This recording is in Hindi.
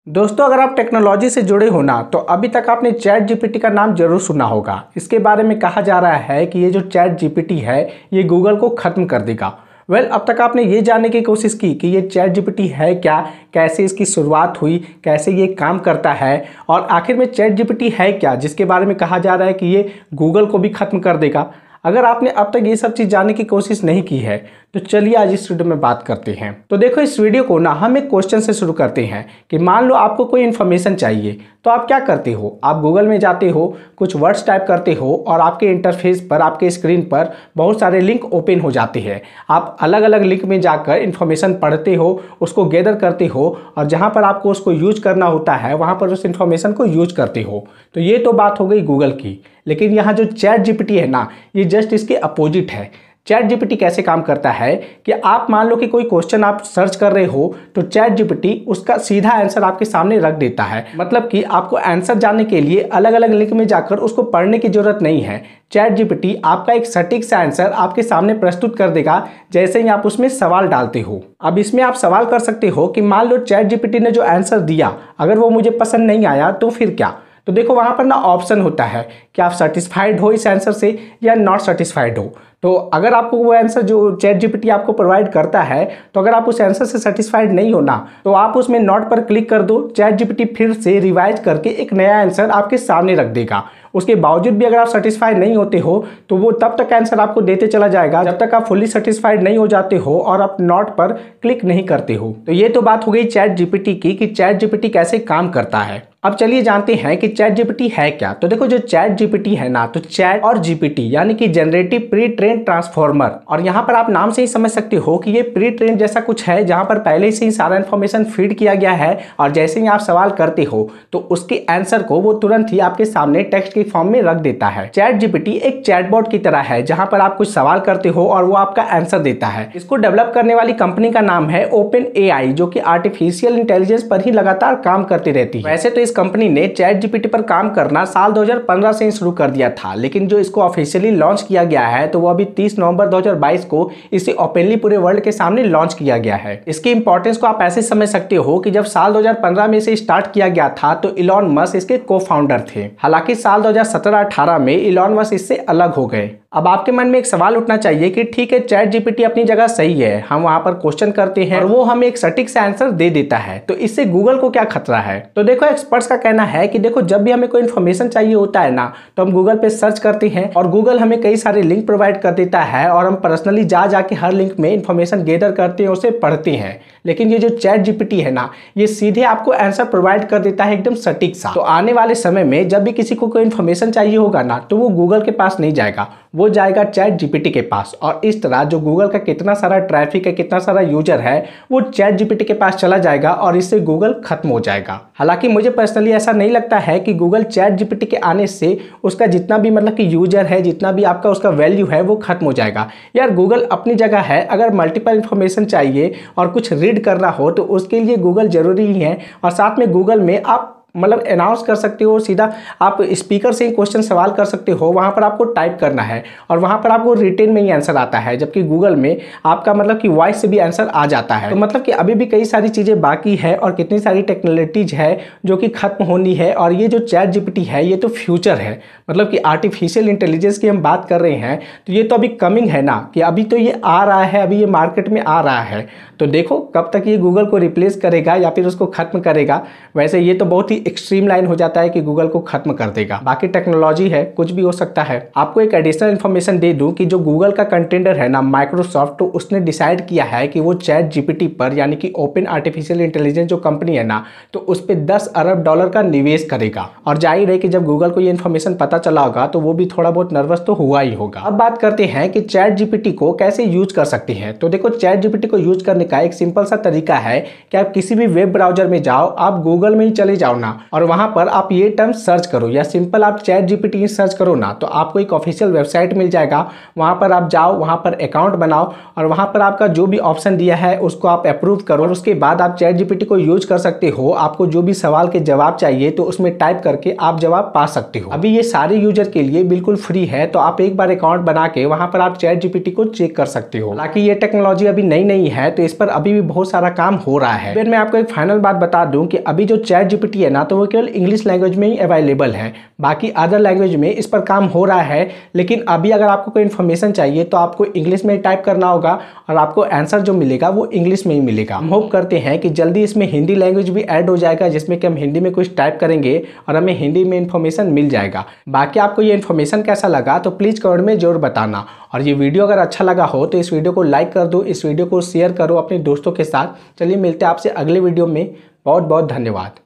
दोस्तों, अगर आप टेक्नोलॉजी से जुड़े हो ना तो अभी तक आपने चैट जीपीटी का नाम जरूर सुना होगा। इसके बारे में कहा जा रहा है कि ये जो चैट जीपीटी है ये गूगल को ख़त्म कर देगा। अब तक आपने ये जानने की कोशिश की कि ये चैट जीपीटी है क्या, कैसे इसकी शुरुआत हुई, कैसे ये काम करता है और आखिर में चैट जीपीटी है क्या जिसके बारे में कहा जा रहा है कि ये गूगल को भी ख़त्म कर देगा। अगर आपने अब तक ये सब चीज़ जानने की कोशिश नहीं की है तो चलिए आज इस वीडियो में बात करते हैं। तो देखो, इस वीडियो को ना हम एक क्वेश्चन से शुरू करते हैं कि मान लो आपको कोई इन्फॉर्मेशन चाहिए तो आप क्या करते हो। आप गूगल में जाते हो, कुछ वर्ड्स टाइप करते हो और आपके इंटरफेस पर, आपके स्क्रीन पर बहुत सारे लिंक ओपन हो जाते हैं। आप अलग अलग लिंक में जाकर इन्फॉर्मेशन पढ़ते हो, उसको गैदर करते हो और जहाँ पर आपको उसको यूज करना होता है वहाँ पर उस इन्फॉर्मेशन को यूज करते हो। तो ये तो बात हो गई गूगल की। लेकिन यहाँ जो चैट जीपीटी है ना, ये जस्ट इसके अपोजिट है। चैट जीपीटी कैसे काम करता है कि आप मान लो कि कोई क्वेश्चन आप सर्च कर रहे हो तो चैट जीपीटी उसका सीधा आंसर आपके सामने रख देता है। मतलब कि आपको आंसर जानने के लिए अलग अलग लिंक में जाकर उसको पढ़ने की जरूरत नहीं है। चैट जीपीटी आपका एक सटीक सा आंसर आपके सामने प्रस्तुत कर देगा जैसे ही आप उसमें सवाल डालते हो। अब इसमें आप सवाल कर सकते हो कि मान लो चैट जीपीटी ने जो आंसर दिया अगर वो मुझे पसंद नहीं आया तो फिर क्या। तो देखो, वहाँ पर ना ऑप्शन होता है कि आप सेटिस्फाइड हो इस आंसर से या नॉट सेटिस्फाइड हो। तो अगर आपको वो आंसर जो चैट जीपीटी आपको प्रोवाइड करता है तो अगर आप उस आंसर से सेटिस्फाइड नहीं हो ना तो आप उसमें नॉट पर क्लिक कर दो। चैट जीपीटी फिर से रिवाइज करके एक नया आंसर आपके सामने रख देगा। उसके बावजूद भी अगर आप सेटिस्फाइड नहीं होते हो तो वो तब तक आंसर आपको देते चला जाएगा जब तक आप फुल्ली सेटिस्फाइड नहीं हो जाते हो और आप नॉट पर क्लिक नहीं करते हो। तो ये तो बात हो गई चैट जीपीटी की कि चैट जीपीटी कैसे काम करता है। अब चलिए जानते हैं कि चैट जीपीटी है क्या। तो देखो, जो चैट जीपीटी है ना, तो चैट और जीपीटी यानी कि जनरेटिव प्री ट्रेन ट्रांसफॉर्मर, और यहाँ पर आप नाम से ही समझ सकते हो कि ये प्री ट्रेन जैसा कुछ है जहाँ पर पहले से ही सारा इन्फॉर्मेशन फीड किया गया है और जैसे ही आप सवाल करते हो तो उसके आंसर को वो तुरंत ही आपके सामने टेक्स्ट के फॉर्म में रख देता है। चैट जीपीटी एक चैटबॉट की तरह है जहाँ पर आप कुछ सवाल करते हो और वो आपका आंसर देता है। इसको डेवलप करने वाली कंपनी का नाम है ओपन एआई, जो कि आर्टिफिशियल इंटेलिजेंस पर ही लगातार काम करती रहती है। वैसे तो इस कंपनी ने चैट जीपीटी पर काम करना साल 2015 से ही शुरू कर दिया था, लेकिन जो इसको ऑफिशियली लॉन्च किया गया है तो वो अभी 30 नवंबर 2022 को इसे ओपनली पूरे वर्ल्ड के सामने लॉन्च किया गया है। इसकी इंपॉर्टेंस को आप ऐसे समझ सकते हो कि जब साल 2015 में इसे स्टार्ट किया गया था तो इलॉन मस्क इसके को फाउंडर थे। हालांकि साल 2017-18 में इलॉन मस्क इससे अलग हो गए। अब आपके मन में एक सवाल उठना चाहिए कि ठीक है, चैट जीपीटी अपनी जगह सही है, हम वहां पर क्वेश्चन करते हैं और वो हमें एक सटीक से आंसर दे देता है, तो इससे गूगल को क्या खतरा है। तो देखो, एक्सपर्ट्स का कहना है कि देखो, जब भी हमें कोई इन्फॉर्मेशन चाहिए होता है ना तो हम गूगल पे सर्च करते हैं और गूगल हमें कई सारे लिंक प्रोवाइड कर देता है और हम पर्सनली जाके हर लिंक में इन्फॉर्मेशन गैदर करते हैं, उसे पढ़ते हैं। लेकिन ये जो चैट जीपीटी है ना, ये सीधे आपको आंसर प्रोवाइड कर देता है एकदम सटीक सा। तो आने वाले समय में जब भी किसी को कोई इन्फॉर्मेशन चाहिए होगा ना तो वो गूगल के पास नहीं जाएगा, वो जाएगा चैट जीपीटी के पास। और इस तरह जो गूगल का कितना सारा ट्रैफिक है, कितना सारा यूजर है, वो चैट जीपीटी के पास चला जाएगा और इससे गूगल खत्म हो जाएगा। हालांकि मुझे पर्सनली ऐसा नहीं लगता है कि गूगल चैट जीपीटी के आने से उसका जितना भी मतलब कि यूजर है, जितना भी आपका उसका वैल्यू है वो खत्म हो जाएगा। यार, गूगल अपनी जगह है। अगर मल्टीपल इंफॉर्मेशन चाहिए और कुछ रीड करना हो तो उसके लिए गूगल जरूरी ही है। और साथ में गूगल में आप मतलब अनाउंस कर सकते हो, सीधा आप स्पीकर से ही क्वेश्चन सवाल कर सकते हो। वहाँ पर आपको टाइप करना है और वहाँ पर आपको रिटेन में ही आंसर आता है, जबकि गूगल में आपका मतलब कि वॉइस से भी आंसर आ जाता है। तो मतलब कि अभी भी कई सारी चीज़ें बाकी है और कितनी सारी टेक्नोलॉजीज है जो कि खत्म होनी है। और ये जो चैट जीपीटी है ये तो फ्यूचर है, मतलब कि आर्टिफिशियल इंटेलिजेंस की हम बात कर रहे हैं तो ये तो अभी कमिंग है ना, कि अभी तो ये आ रहा है, अभी ये मार्केट में आ रहा है। तो देखो कब तक ये गूगल को रिप्लेस करेगा या फिर उसको खत्म करेगा। वैसे ये तो बहुत ही एक्सट्रीम लाइन हो जाता है कि गूगल को खत्म कर देगा। बाकी टेक्नोलॉजी है, कुछ भी हो सकता है। आपको एक एडिशनल इन्फॉर्मेशन दे दूं कि जो गूगल का कंटेंडर है ना, माइक्रोसॉफ्ट, तो उसने डिसाइड किया है कि वो चैट जीपीटी पर यानी कि ओपन आर्टिफिशियल इंटेलिजेंस जो कंपनी है ना, तो उस पर $10 अरब का निवेश करेगा। और जाहिर है कि जब गूगल को ये इन्फॉर्मेशन पता चला होगा तो वो भी थोड़ा बहुत नर्वस तो हुआ ही होगा। अब बात करते हैं कि चैट जीपीटी को कैसे यूज कर सकते हैं। तो देखो, चैट जीपीटी को यूज करने का एक सिंपल सा तरीका है कि आप किसी भी वेब ब्राउजर में जाओ, आप गूगल में ही चले जाओ ना ना और वहां पर आप ये टर्म सर्च करो या सिंपल आप चैट जीपीटी सर्च करो ना, तो आपको एक ऑफिशियल वेबसाइट मिल जाएगा। वहां पर आप जाओ, वहां पर अकाउंट बनाओ और वहां पर आपका जो भी ऑप्शन दिया है उसको आप अप्रूव करो और उसके बाद आप चैट जीपीटी को यूज कर सकते हो। आपको जो भी सवाल के जवाब चाहिए तो उसमें टाइप करके आप जवाब पा सकते हो। अभी ये सारे यूजर के लिए बिल्कुल फ्री है, तो आप एक बार अकाउंट बना के वहां पर आप चैट जीपीटी को चेक कर सकते हो। हालांकि ये टेक्नोलॉजी अभी नई नहीं है, तो इस पर अभी भी बहुत सारा काम हो रहा है। फिर मैं आपको एक फाइनल बात बता दूं कि अभी जो चैट जीपीटी है ना, तो वो केवल इंग्लिश लैंग्वेज में ही अवेलेबल है। बाकी अदर लैंग्वेज में इस पर काम हो रहा है, लेकिन अभी अगर आपको कोई इन्फॉर्मेशन चाहिए तो आपको इंग्लिश में टाइप करना होगा और आपको आंसर जो मिलेगा वो इंग्लिश में ही मिलेगा। हम होप करते हैं कि जल्दी इसमें हिंदी लैंग्वेज भी ऐड हो जाएगा, जिसमें कि हम हिंदी में कुछ टाइप करेंगे और हमें हिंदी में इन्फॉर्मेशन मिल जाएगा। बाकी आपको ये इन्फॉर्मेशन कैसा लगा तो प्लीज़ कमेंट में जरूर बताना। और ये वीडियो अगर अच्छा लगा हो तो इस वीडियो को लाइक कर दो, इस वीडियो को शेयर करो अपने दोस्तों के साथ। चलिए मिलते हैं आपसे अगले वीडियो में। बहुत बहुत धन्यवाद।